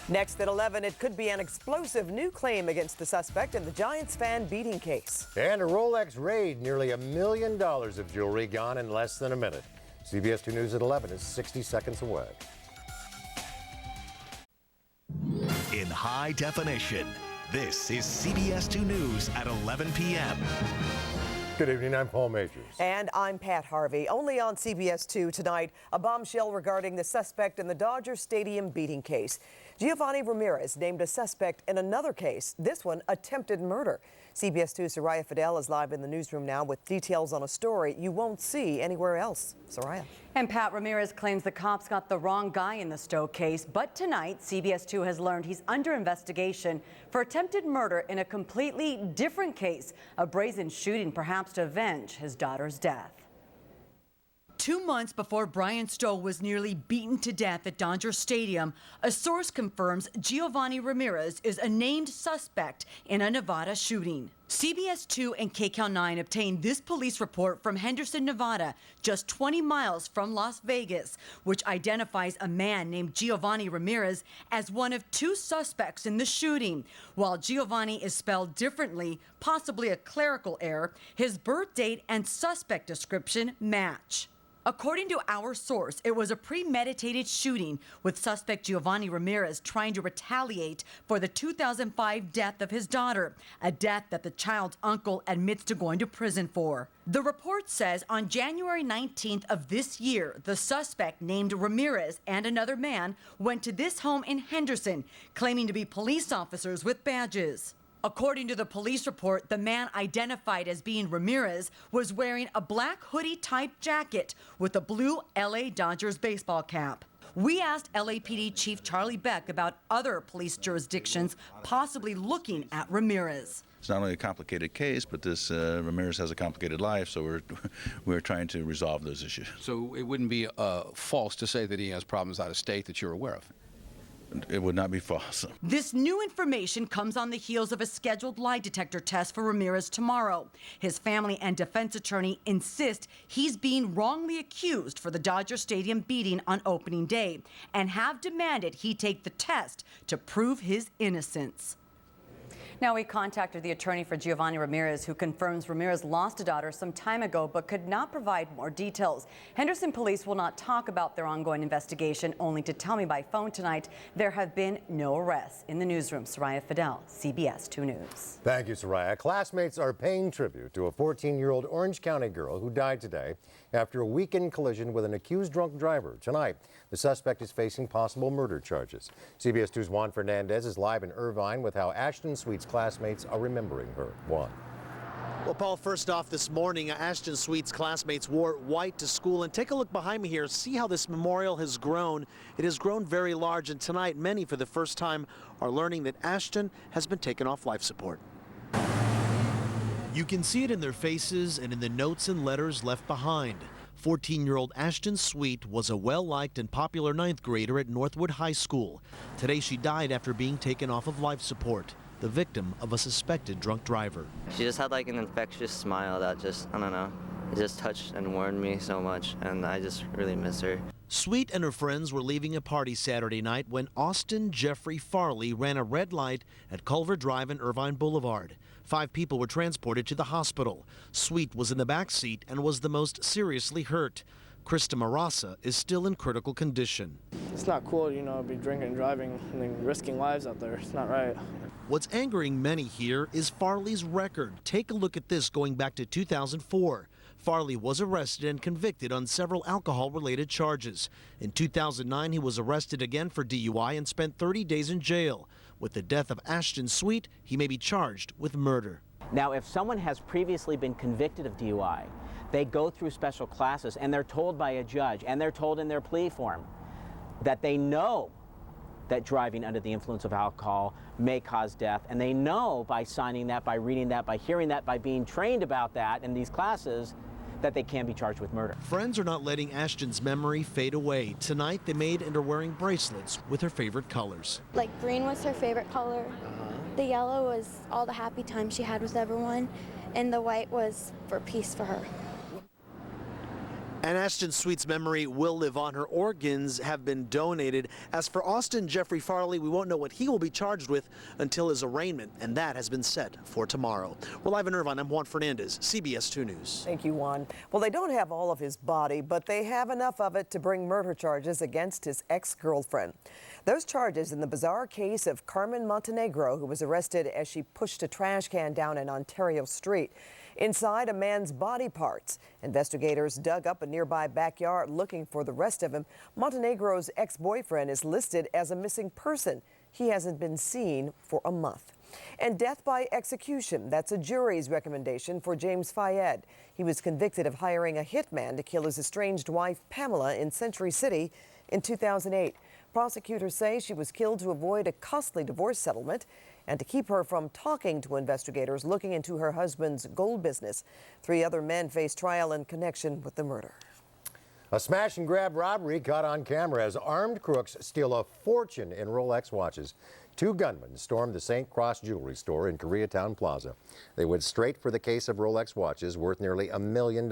Next at 11, it could be an explosive new claim against the suspect in the Giants fan beating case. And a Rolex raid, nearly $1 million of jewelry gone in less than a minute. CBS 2 News at 11 is 60 seconds away. In high definition, this is CBS 2 News at 11 p.m. Good evening, I'm Paul Majors. And I'm Pat Harvey. Only on CBS 2 tonight, a bombshell regarding the suspect in the Dodger Stadium beating case. Giovanni Ramirez named a suspect in another case, this one attempted murder. CBS 2's Soraya Fidel is live in the newsroom now with details on a story you won't see anywhere else. Soraya. And Pat, Ramirez claims the cops got the wrong guy in the Stowe case, but tonight CBS 2 has learned he's under investigation for attempted murder in a completely different case, a brazen shooting perhaps to avenge his daughter's death. 2 months before Brian Stowe was nearly beaten to death at Dodger Stadium, a source confirms Giovanni Ramirez is a named suspect in a Nevada shooting. CBS 2 and KCAL 9 obtained this police report from Henderson, Nevada, just 20 miles from Las Vegas, which identifies a man named Giovanni Ramirez as one of 2 suspects in the shooting. While Giovanni is spelled differently, possibly a clerical error, his birth date and suspect description match. According to our source, it was a premeditated shooting with suspect Giovanni Ramirez trying to retaliate for the 2005 death of his daughter, a death that the child's uncle admits to going to prison for. The report says on January 19th of this year, the suspect named Ramirez and another man went to this home in Henderson, claiming to be police officers with badges. According to the police report, the man identified as being Ramirez was wearing a black hoodie-type jacket with a blue LA Dodgers baseball cap. We asked LAPD Chief Charlie Beck about other police jurisdictions possibly looking at Ramirez. It's not only a complicated case, but this Ramirez has a complicated life, so we're trying to resolve those issues. So it wouldn't be false to say that he has problems out of state that you're aware of? It would not be false. This new information comes on the heels of a scheduled lie detector test for Ramirez tomorrow. His family and defense attorney insist he's being wrongly accused for the Dodger Stadium beating on opening day and have demanded he take the test to prove his innocence. Now, we contacted the attorney for Giovanni Ramirez, who confirms Ramirez lost a daughter some time ago but could not provide more details. Henderson police will not talk about their ongoing investigation, only to tell me by phone tonight there have been no arrests. In the newsroom, Soraya Fidel, CBS 2 News. Thank you, Soraya. Classmates are paying tribute to a 14-year-old Orange County girl who died today after a weekend collision with an accused drunk driver. Tonight, the suspect is facing possible murder charges. CBS 2's Juan Fernandez is live in Irvine with how Ashton Sweet's classmates are remembering her. Juan. Well, Paul, first off this morning, Ashton Sweet's classmates wore white to school. And take a look behind me here. See how this memorial has grown. It has grown very large. And tonight, many for the first time are learning that Ashton has been taken off life support. You can see it in their faces and in the notes and letters left behind. 14-year-old Ashton Sweet was a well-liked and popular 9th grader at Northwood High School. Today she died after being taken off of life support, the victim of a suspected drunk driver. She just had like an infectious smile that just, I don't know, it just touched and warmed me so much, and I just really miss her. Sweet and her friends were leaving a party Saturday night when Austin Jeffrey Farley ran a red light at Culver Drive and Irvine Boulevard. 5 people were transported to the hospital. Sweet was in the back seat and was the most seriously hurt. Krista Marassa is still in critical condition. It's not cool, you know, be drinking and driving and then risking lives out there. It's not right. What's angering many here is Farley's record. Take a look at this going back to 2004. Farley was arrested and convicted on several alcohol-related charges. In 2009, he was arrested again for DUI and spent 30 days in jail. With the death of Ashton Sweet, he may be charged with murder. Now, if someone has previously been convicted of DUI, they go through special classes and they're told by a judge and they're told in their plea form that they know that driving under the influence of alcohol may cause death, and they know by signing that, by reading that, by hearing that, by being trained about that in these classes, that they can be charged with murder. Friends are not letting Ashton's memory fade away. Tonight they made and are wearing bracelets with her favorite colors. Like green was her favorite color. The yellow was all the happy times she had with everyone, and the white was for peace for her. And Ashton Sweet's memory will live on. Her organs have been donated. As for Austin Jeffrey Farley, we won't know what he will be charged with until his arraignment, and that has been set for tomorrow. Well, live in Irvine, I'm Juan Fernandez, CBS 2 News. Thank you, Juan. Well, they don't have all of his body, but they have enough of it to bring murder charges against his ex-girlfriend. Those charges in the bizarre case of Carmen Montenegro, who was arrested as she pushed a trash can down an Ontario street. Inside, a man's body parts. Investigators dug up a nearby backyard looking for the rest of him. Montenegro's ex-boyfriend is listed as a missing person. He hasn't been seen for a month. And death by execution, that's a jury's recommendation for James Fayed. He was convicted of hiring a hitman to kill his estranged wife, Pamela, in Century City in 2008. Prosecutors say she was killed to avoid a costly divorce settlement and to keep her from talking to investigators looking into her husband's gold business. 3 other men face trial in connection with the murder. A smash and grab robbery caught on camera as armed crooks steal a fortune in Rolex watches. 2 gunmen stormed the St. Cross jewelry store in Koreatown Plaza. They went straight for the case of Rolex watches worth nearly $1 million.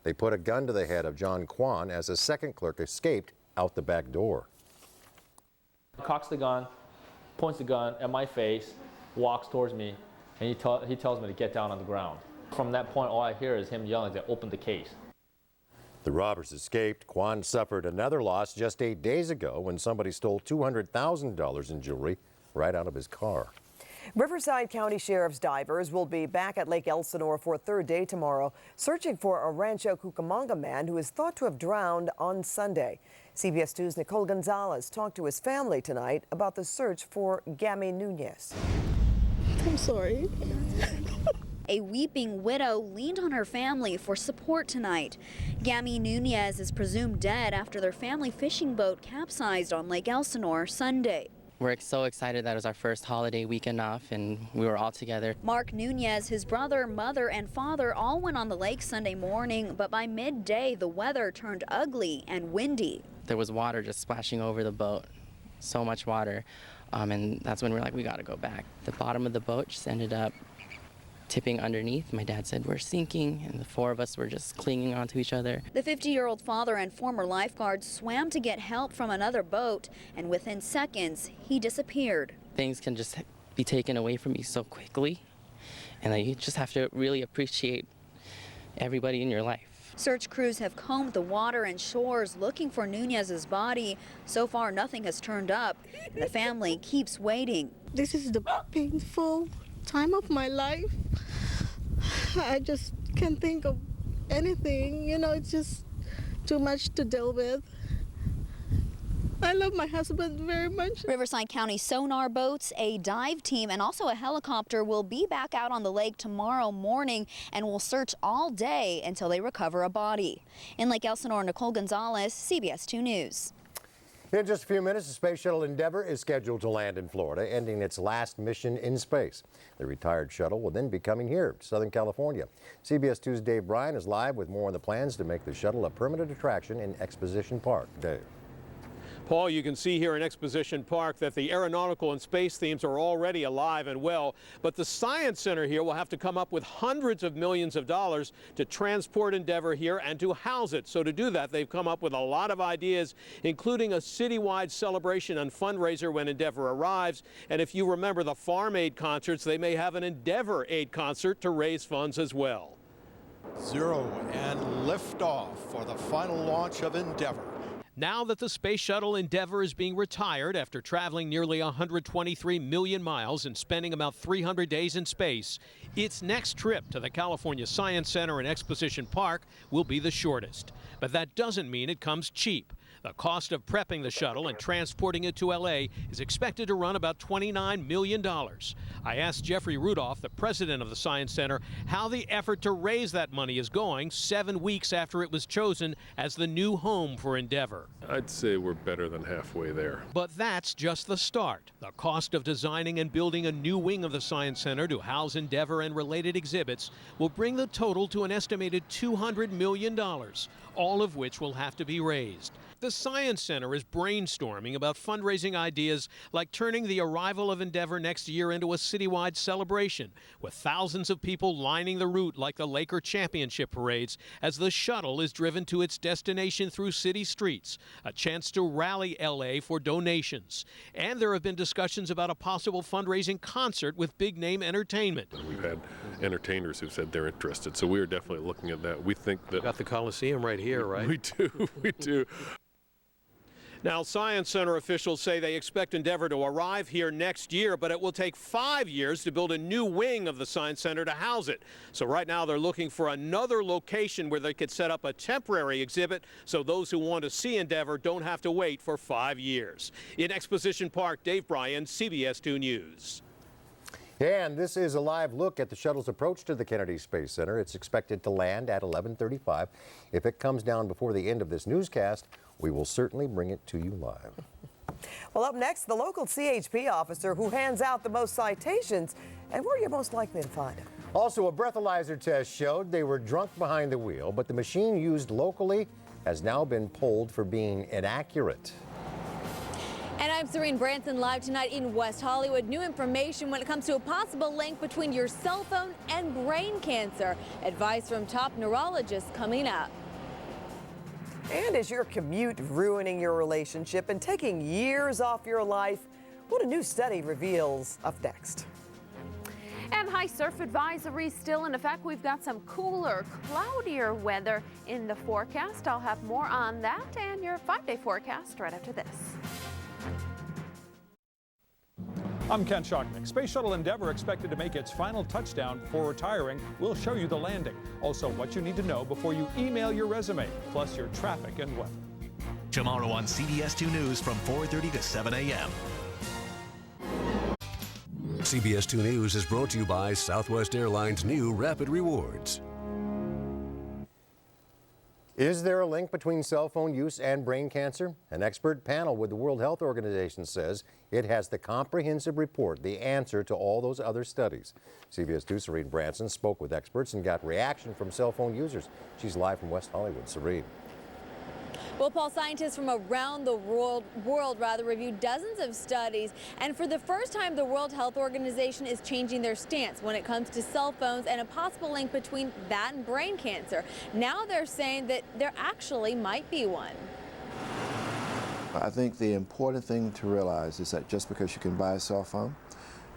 They put a gun to the head of John Kwan as a second clerk escaped out the back door. Cocks the gun, points the gun at my face, walks towards me, and he tells me to get down on the ground. From that point, all I hear is him yelling to open the case. The robbers escaped. Kwan suffered another loss just 8 days ago when somebody stole $200,000 in jewelry right out of his car. Riverside County Sheriff's divers will be back at Lake Elsinore for a 3rd day tomorrow, searching for a Rancho Cucamonga man who is thought to have drowned on Sunday. CBS 2's Nicole Gonzalez talked to his family tonight about the search for Gammy Nunez. I'm sorry. A weeping widow leaned on her family for support tonight. Gammy Nunez is presumed dead after their family fishing boat capsized on Lake Elsinore Sunday. We're so excited that it was our first holiday weekend off and we were all together. Mark Nunez, his brother, mother, and father all went on the lake Sunday morning, but by midday the weather turned ugly and windy. There was water just splashing over the boat, so much water, and that's when we're like, we gotta go back. The bottom of the boat just ended up tipping underneath. My dad said, we're sinking, and the 4 of us were just clinging onto each other. The 50-year-old father and former lifeguard swam to get help from another boat, and within seconds, he disappeared. Things can just be taken away from you so quickly, and you just have to really appreciate everybody in your life. Search crews have combed the water and shores looking for Nunez's body. So far, nothing has turned up, and the family keeps waiting. This is the painful time of my life. I just can't think of anything, you know, it's just too much to deal with. I love my husband very much. Riverside County sonar boats, a dive team, and also a helicopter will be back out on the lake tomorrow morning and will search all day until they recover a body. In Lake Elsinore, Nicole Gonzalez, CBS 2 News. In just a few minutes, the Space Shuttle Endeavour is scheduled to land in Florida, ending its last mission in space. The retired shuttle will then be coming here to Southern California. CBS 2's Dave Bryan is live with more on the plans to make the shuttle a permanent attraction in Exposition Park. Dave. Paul, you can see here in Exposition Park that the aeronautical and space themes are already alive and well, but the Science Center here will have to come up with hundreds of millions of dollars to transport Endeavour here and to house it. So to do that, they've come up with a lot of ideas, including a citywide celebration and fundraiser when Endeavour arrives. And if you remember the Farm Aid concerts, they may have an Endeavour Aid concert to raise funds as well. 0 and liftoff for the final launch of Endeavour. Now that the Space Shuttle Endeavour is being retired after traveling nearly 123 million miles and spending about 300 days in space, its next trip to the California Science Center in Exposition Park will be the shortest. But that doesn't mean it comes cheap. The cost of prepping the shuttle and transporting it to L.A. is expected to run about $29 million. I asked Jeffrey Rudolph, the president of the Science Center, how the effort to raise that money is going 7 weeks after it was chosen as the new home for Endeavour. I'd say we're better than halfway there. But that's just the start. The cost of designing and building a new wing of the Science Center to house Endeavour and related exhibits will bring the total to an estimated $200 million, all of which will have to be raised. The Science Center is brainstorming about fundraising ideas like turning the arrival of Endeavor next year into a citywide celebration, with thousands of people lining the route like the Laker championship parades as the shuttle is driven to its destination through city streets, a chance to rally LA for donations. And there have been discussions about a possible fundraising concert with big-name entertainment. We've had entertainers who've said they're interested, so we are definitely looking at that. We think that... Got the Coliseum right here, right? We do, we do. Now, Science Center officials say they expect Endeavor to arrive here next year, but it will take 5 years to build a new wing of the Science Center to house it. So right now they're looking for another location where they could set up a temporary exhibit so those who want to see Endeavor don't have to wait for 5 years. In Exposition Park, Dave Bryan, CBS 2 News. And this is a live look at the shuttle's approach to the Kennedy Space Center. It's expected to land at 11:35. If it comes down before the end of this newscast, we will certainly bring it to you live. Well, up next, the local CHP officer who hands out the most citations and where you're most likely to find him. Also, a breathalyzer test showed they were drunk behind the wheel, but the machine used locally has now been pulled for being inaccurate. And I'm Serene Branson, live tonight in West Hollywood. New information when it comes to a possible link between your cell phone and brain cancer. Advice from top neurologists coming up. And is your commute ruining your relationship and taking years off your life? What a new study reveals up next. And high surf advisory still in effect. We've got some cooler, cloudier weather in the forecast. I'll have more on that and your 5-day forecast right after this. I'm Ken Schucknick. Space Shuttle Endeavour expected to make its final touchdown before retiring. We'll show you the landing. Also, what you need to know before you email your resume, plus your traffic and weather. Tomorrow on CBS 2 News from 4:30 to 7 a.m. CBS 2 News is brought to you by Southwest Airlines' new Rapid Rewards. Is there a link between cell phone use and brain cancer? An expert panel with the World Health Organization says it has the comprehensive report, the answer to all those other studies. CBS 2's Serene Branson spoke with experts and got reaction from cell phone users. She's live from West Hollywood. Serene. Well, Paul, scientists from around the world reviewed dozens of studies, and for the first time, the World Health Organization is changing their stance when it comes to cell phones and a possible link between that and brain cancer. Now they're saying that there actually might be one. I think the important thing to realize is that just because you can buy a cell phone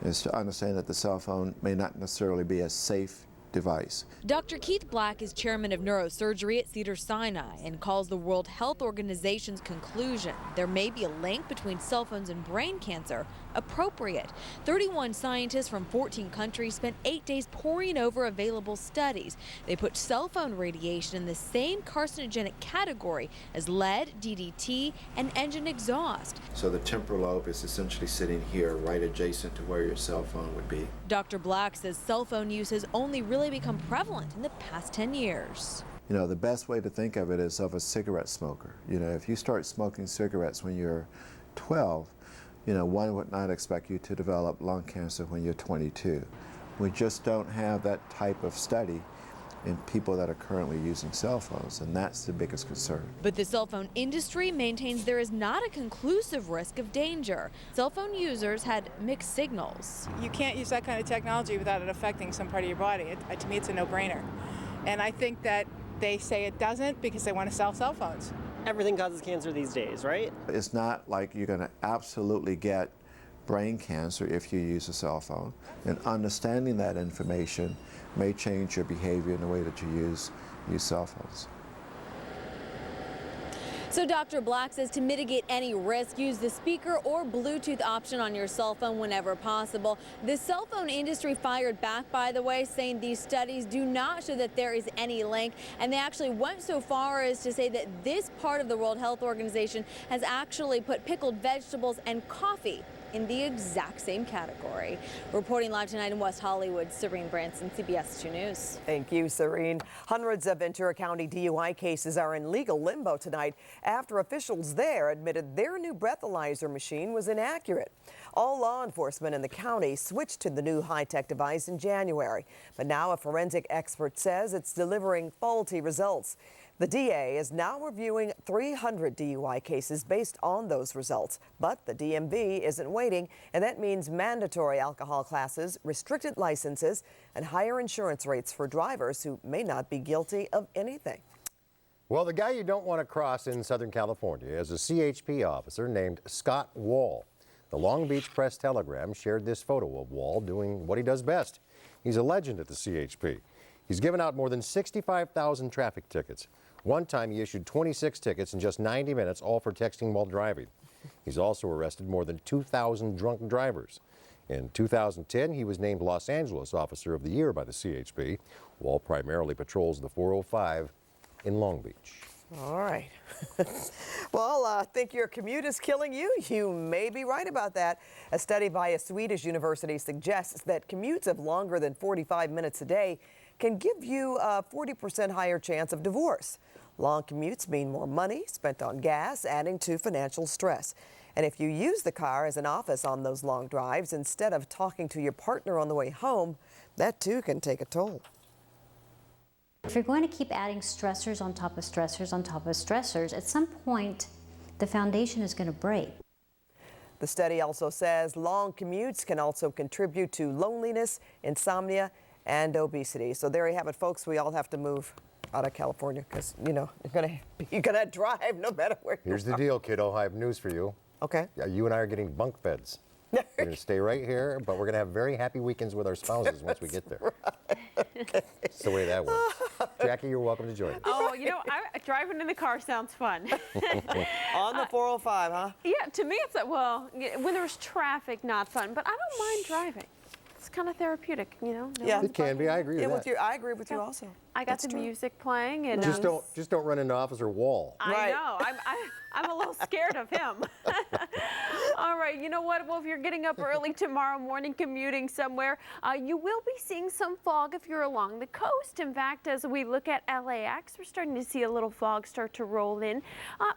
is to understand that the cell phone may not necessarily be a safe device. Dr. Keith Black is chairman of neurosurgery at Cedars-Sinai and calls the World Health Organization's conclusion there may be a link between cell phones and brain cancer appropriate. 31 scientists from 14 countries spent 8 days poring over available studies. They put cell phone radiation in the same carcinogenic category as lead, DDT, and engine exhaust. So the temporal lobe is essentially sitting here right adjacent to where your cell phone would be. Dr. Black says cell phone use has only really become prevalent in the past 10 years. You know, the best way to think of it is of a cigarette smoker. You know, if you start smoking cigarettes when you're 12, you know, one would not expect you to develop lung cancer when you're 22. We just don't have that type of study in people that are currently using cell phones, and that's the biggest concern. But the cell phone industry maintains there is not a conclusive risk of danger. Cell phone users had mixed signals. You can't use that kind of technology without it affecting some part of your body. To me, it's a no-brainer. And I think that they say it doesn't because they want to sell cell phones. Everything causes cancer these days, right? It's not like you're going to absolutely get brain cancer if you use a cell phone. And understanding that information may change your behavior in the way that you use cell phones. So Dr. Black says to mitigate any risk, use the speaker or Bluetooth option on your cell phone whenever possible. The cell phone industry fired back, by the way, saying these studies do not show that there is any link. And they actually went so far as to say that this part of the World Health Organization has actually put pickled vegetables and coffee in the exact same category. Reporting live tonight in West Hollywood, Serene Branson, CBS 2 News. Thank you, Serene. Hundreds of Ventura County DUI cases are in legal limbo tonight after officials there admitted their new breathalyzer machine was inaccurate. All law enforcement in the county switched to the new high-tech device in January, but now a forensic expert says it's delivering faulty results. The DA is now reviewing 300 DUI cases based on those results. But the DMV isn't waiting, and that means mandatory alcohol classes, restricted licenses, and higher insurance rates for drivers who may not be guilty of anything. Well, the guy you don't want to cross in Southern California is a CHP officer named Scott Wall. The Long Beach Press-Telegram shared this photo of Wall doing what he does best. He's a legend at the CHP. He's given out more than 65,000 traffic tickets. One time he issued 26 tickets in just 90 minutes, all for texting while driving. He's also arrested more than 2,000 drunk drivers. In 2010, he was named Los Angeles Officer of the Year by the CHP. Wall primarily patrols the 405 in Long Beach. All right. Well, I think your commute is killing you. You may be right about that. A study by a Swedish university suggests that commutes of longer than 45 minutes a day can give you a 40% higher chance of divorce. Long commutes mean more money spent on gas, adding to financial stress. And if you use the car as an office on those long drives instead of talking to your partner on the way home, that too can take a toll. If you're going to keep adding stressors on top of stressors on top of stressors, at some point the foundation is going to break. The study also says long commutes can also contribute to loneliness, insomnia, and obesity. So there you have it, folks. We all have to move out of California because, you know, you're gonna drive no matter where you Here's the are. deal, kiddo. I have news for you. Okay. You and I are getting bunk beds. We're going to stay right here, but we're going to have very happy weekends with our spouses once we get there. Right. That's the way that works. Jackie, you're welcome to join us. Oh, you know, driving in the car sounds fun. On the 405, huh? Yeah, to me it's well, when there's traffic, not fun, but I don't mind driving. It's kind of therapeutic, you know. Yeah, it can be. I agree with that. I agree with you also. I got the music playing, and Just don't run into Officer Wall. I know. I'm a little scared of him. All right. You know what? Well, if you're getting up early tomorrow morning commuting somewhere, you will be seeing some fog if you're along the coast. In fact, as we look at LAX, we're starting to see a little fog start to roll in.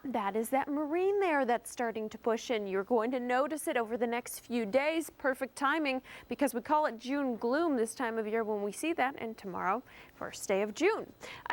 That is that marine layer that's starting to push in. You're going to notice it over the next few days. Perfect timing because we call it June gloom this time of year when we see that. And tomorrow, first day of June.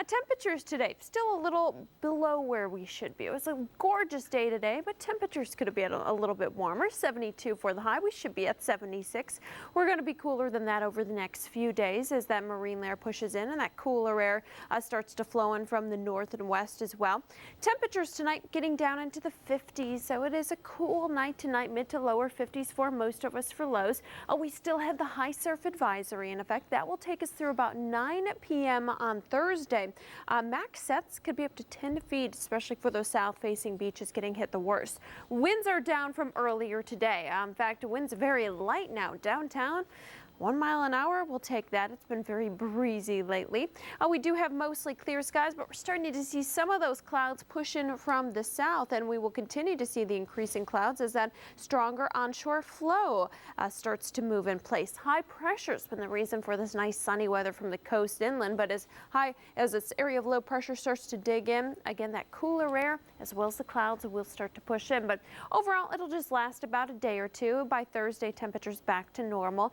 Temperatures today still a little below where we should be. It was a gorgeous day today, but temperatures could be a little bit warmer. 72 for the high. We should be at 76. We're going to be cooler than that over the next few days as that marine layer pushes in and that cooler air starts to flow in from the north and west as well. Temperatures tonight getting down into the 50s, so it is a cool night tonight, mid to lower 50s for most of us for lows. We still have the high surf advisory in effect. That will take us through about 9 p.m. on Thursday. Max sets could be up to 10 feet, especially for those south-facing beaches getting hit the worst. Winds are down from earlier today. In fact, winds very light now downtown. 1 mile an hour, we'll take that. It's been very breezy lately. We do have mostly clear skies, but we're starting to see some of those clouds push in from the south, and we will continue to see the increasing clouds as that stronger onshore flow starts to move in place. High pressure has been the reason for this nice sunny weather from the coast inland, but as this area of low pressure starts to dig in, again, that cooler air as well as the clouds will start to push in. But overall, it'll just last about a day or two. By Thursday, temperatures back to normal.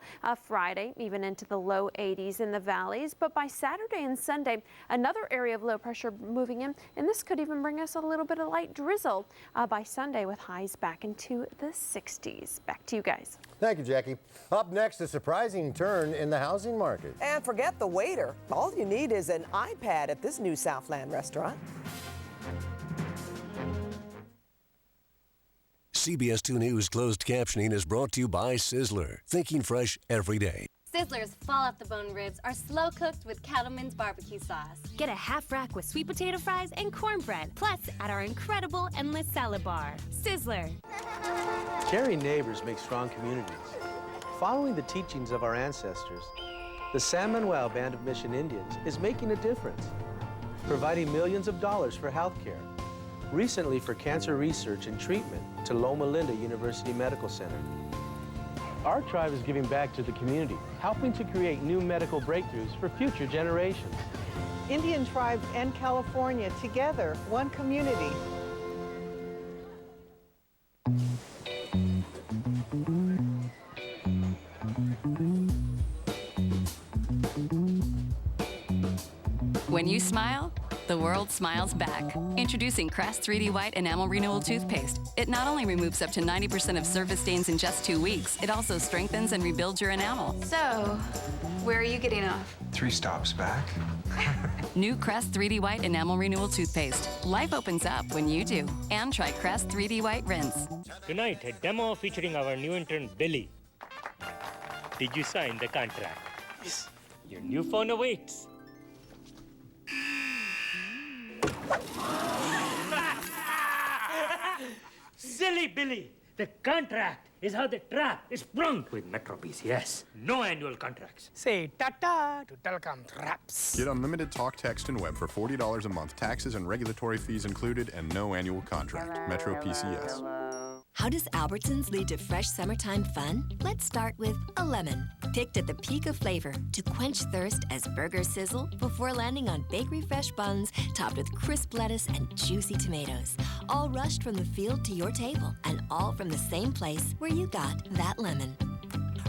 Friday, even into the low 80s in the valleys. But by Saturday and Sunday, another area of low pressure moving in, and this could even bring us a little bit of light drizzle by Sunday with highs back into the 60s. Back to you guys. Thank you, Jackie. Up next, a surprising turn in the housing market. And forget the waiter. All you need is an iPad at this new Southland restaurant. CBS 2 News closed captioning is brought to you by Sizzler. Thinking fresh every day. Sizzler's fall-off-the-bone ribs are slow-cooked with Cattleman's barbecue sauce. Get a half rack with sweet potato fries and cornbread, plus at our incredible endless salad bar. Sizzler. Caring neighbors make strong communities. Following the teachings of our ancestors, the San Manuel Band of Mission Indians is making a difference, providing millions of dollars for health care. Recently for cancer research and treatment to Loma Linda University Medical Center. Our tribe is giving back to the community, helping to create new medical breakthroughs for future generations. Indian tribes and California together, one community. When you smile, The world smiles back. Introducing Crest 3D White Enamel Renewal Toothpaste. It not only removes up to 90% of surface stains in just 2 weeks, it also strengthens and rebuilds your enamel. So, where are you getting off? 3 stops back. New Crest 3D White Enamel Renewal Toothpaste. Life opens up when you do. And try Crest 3D White Rinse. Tonight, a demo featuring our new intern, Billy. Did you sign the contract? Yes. Your new phone awaits. Silly Billy! The contract is how the trap is sprung with Metro PCS. No annual contracts. Say ta-ta to telecom traps. Get unlimited talk, text, and web for $40 a month, taxes and regulatory fees included, and no annual contract. Metro PCS. How does Albertsons lead to fresh summertime fun? Let's start with a lemon, picked at the peak of flavor to quench thirst as burgers sizzle before landing on bakery fresh buns topped with crisp lettuce and juicy tomatoes. All rushed from the field to your table and all from the same place where you got that lemon.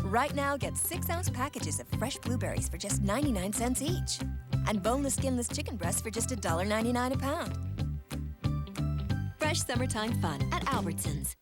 Right now, get 6-ounce packages of fresh blueberries for just 99 cents each. And boneless, skinless chicken breasts for just $1.99 a pound. Fresh summertime fun at Albertsons.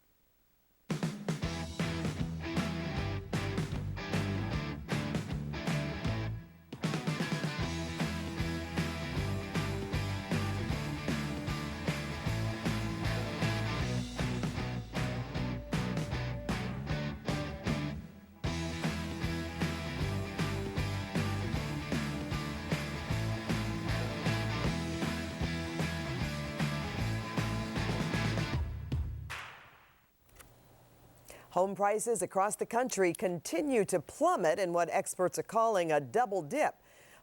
Home prices across the country continue to plummet in what experts are calling a double dip.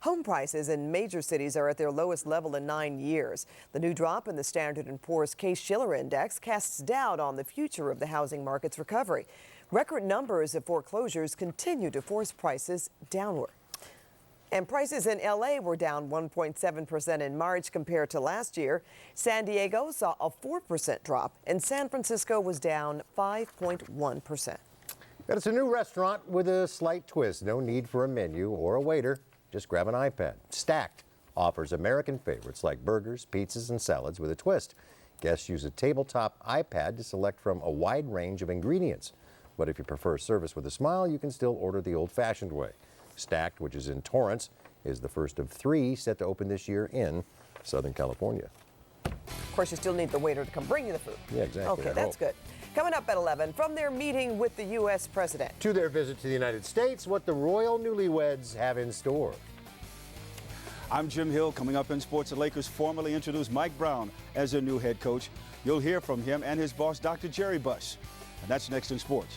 Home prices in major cities are at their lowest level in 9 years. The new drop in the Standard & Poor's Case-Shiller Index casts doubt on the future of the housing market's recovery. Record numbers of foreclosures continue to force prices downward. And prices in L.A. were down 1.7% in March compared to last year. San Diego saw a 4% drop, and San Francisco was down 5.1%. It's a new restaurant with a slight twist. No need for a menu or a waiter. Just grab an iPad. Stacked offers American favorites like burgers, pizzas, and salads with a twist. Guests use a tabletop iPad to select from a wide range of ingredients. But if you prefer service with a smile, you can still order the old-fashioned way. Stacked, which is in Torrance, is the first of 3 set to open this year in Southern California. Of course, you still need the waiter to come bring you the food. Yeah, exactly. Okay, that's good. Coming up at 11, from their meeting with the U.S. president to their visit to the United States, what the royal newlyweds have in store. I'm Jim Hill. Coming up in sports, the Lakers formally introduced Mike Brown as their new head coach. You'll hear from him and his boss, Dr. Jerry Buss. And that's next in sports.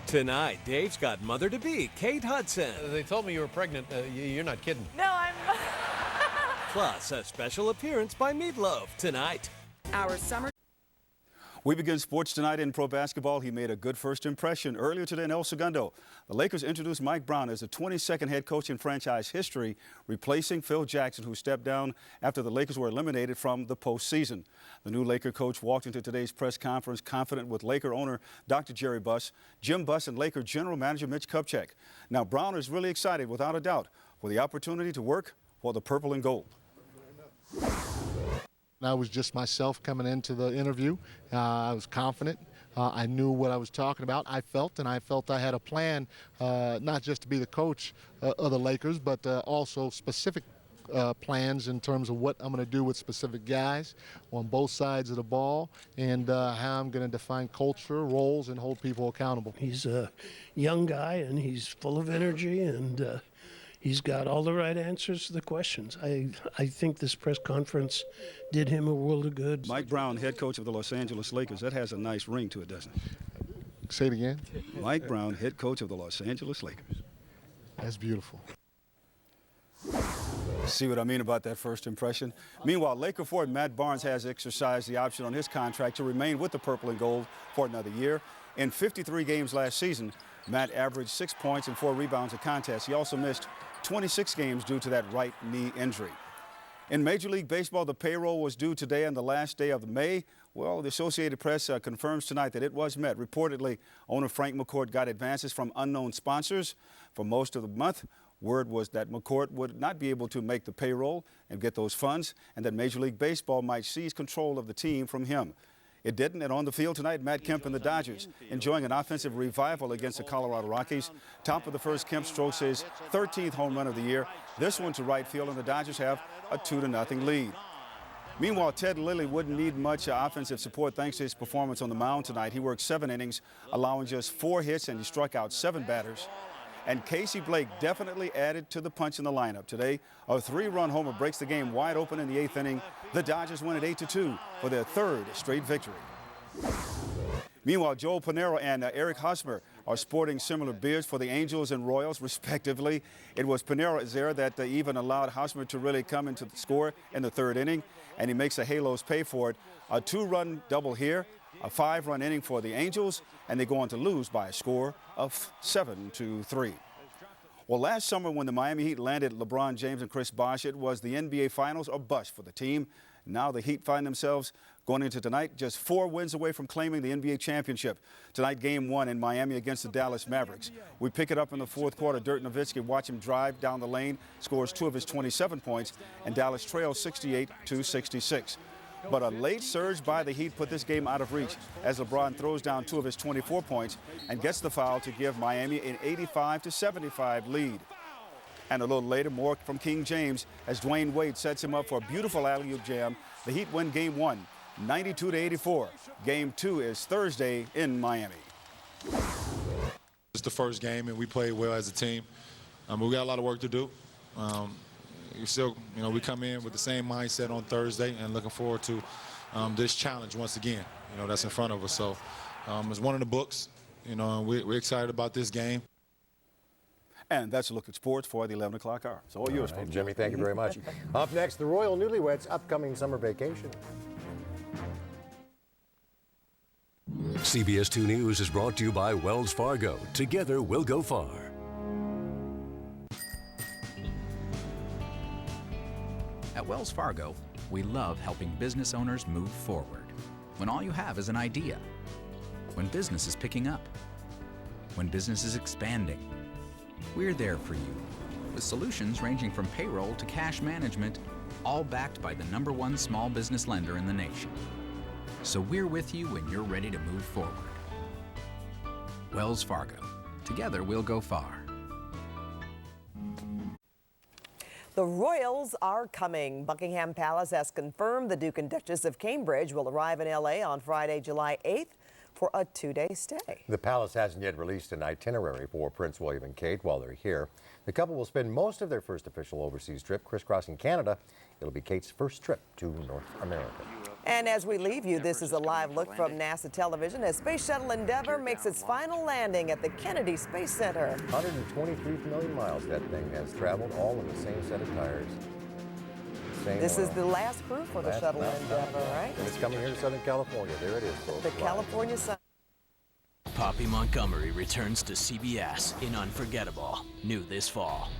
Tonight, Dave's got mother-to-be, Kate Hudson. They told me you were pregnant. You're not kidding. No, I'm... Plus, a special appearance by Meatloaf tonight. Our summer... We begin sports tonight in pro basketball. He made a good first impression earlier today in El Segundo. The Lakers introduced Mike Brown as the 22nd head coach in franchise history, replacing Phil Jackson, who stepped down after the Lakers were eliminated from the postseason. The new Laker coach walked into today's press conference confident with Laker owner Dr. Jerry Buss, Jim Buss, and Laker general manager Mitch Kupchak. Now, Brown is really excited, without a doubt, for the opportunity to work for the purple and gold. I was just myself coming into the interview. I was confident. I knew what I was talking about. I felt I had a plan, not just to be the coach of the Lakers, but also specific plans in terms of what I'm going to do with specific guys on both sides of the ball, and how I'm going to define culture, roles, and hold people accountable. He's a young guy, and he's full of energy, and he's got all the right answers to the questions. I think this press conference did him a world of good. Mike Brown, head coach of the Los Angeles Lakers. That has a nice ring to it, doesn't it? Say it again. Mike Brown, head coach of the Los Angeles Lakers. That's beautiful. See what I mean about that first impression? Meanwhile, Laker forward Matt Barnes has exercised the option on his contract to remain with the purple and gold for another year. In 53 games last season, Matt averaged 6 points and 4 rebounds a contest. He also missed 26 games due to that right knee injury. In Major League Baseball, the payroll was due today on the last day of May. Well, the Associated Press confirms tonight that it was met. Reportedly, owner Frank McCourt got advances from unknown sponsors for most of the month, Word was that McCourt would not be able to make the payroll and get those funds, and that Major League Baseball might seize control of the team from him. It didn't, and on the field tonight, Matt Kemp and the Dodgers enjoying an offensive revival against the Colorado Rockies. Top of the first, Kemp strokes his 13th home run of the year. This one to right field, and the Dodgers have a 2-0 lead. Meanwhile, Ted Lilly wouldn't need much offensive support thanks to his performance on the mound tonight. He worked 7 innings, allowing just 4 hits, and he struck out 7 batters. And Casey Blake definitely added to the punch in the lineup. Today, a 3-run homer breaks the game wide open in the 8th inning. The Dodgers win at 8-2 for their 3rd straight victory. Meanwhile, Joel Pinero and Eric Hosmer are sporting similar beards for the Angels and Royals, respectively. It was Pinero's error that even allowed Hosmer to really come into the score in the 3rd inning, and he makes the Halos pay for it. A 2-run double here, a 5-run inning for the Angels, and they go on to lose by a score of 7-3. Well, last summer when the Miami Heat landed LeBron James and Chris Bosh, it was the NBA Finals or bust for the team. Now the Heat find themselves going into tonight just 4 wins away from claiming the NBA championship. Tonight, Game 1 in Miami against the Dallas Mavericks. We pick it up in the 4th quarter. Dirk Nowitzki, watch him drive down the lane, scores 2 of his 27 points, and Dallas trails 68-66. But a late surge by the Heat put this game out of reach as LeBron throws down 2 of his 24 points and gets the foul to give Miami an 85-75 lead. And a little later, more from King James as Dwayne Wade sets him up for a beautiful alley-oop jam. The Heat win Game 1, 92-84. Game 2 is Thursday in Miami. It's the first game, and we played well as a team. We got a lot of work to do. We come in with the same mindset on Thursday and looking forward to this challenge once again, that's in front of us. So it's one in the books, and we're excited about this game. And that's a look at sports for the 11 o'clock hour. So all yours, right, Jimmy, thank you very much. Up next, the Royal Newlyweds' upcoming summer vacation. CBS 2 News is brought to you by Wells Fargo. Together, we'll go far. At Wells Fargo, we love helping business owners move forward. When all you have is an idea, when business is picking up, when business is expanding, we're there for you with solutions ranging from payroll to cash management, all backed by the #1 small business lender in the nation. So we're with you when you're ready to move forward. Wells Fargo. Together we'll go far. The Royals are coming. Buckingham Palace has confirmed the Duke and Duchess of Cambridge will arrive in L.A. on Friday, July 8th for a 2-day stay. The palace hasn't yet released an itinerary for Prince William and Kate while they're here. The couple will spend most of their first official overseas trip crisscrossing Canada. It'll be Kate's first trip to North America. And as we leave you, this is a live look from NASA television as Space Shuttle Endeavour makes its final landing at the Kennedy Space Center. 123 million miles that thing has traveled, all in the same set of tires. This is the last crew for the Shuttle Endeavour, right? And it's coming here to Southern California. There it is, folks. The California Sun. Poppy Montgomery returns to CBS in Unforgettable, new this fall.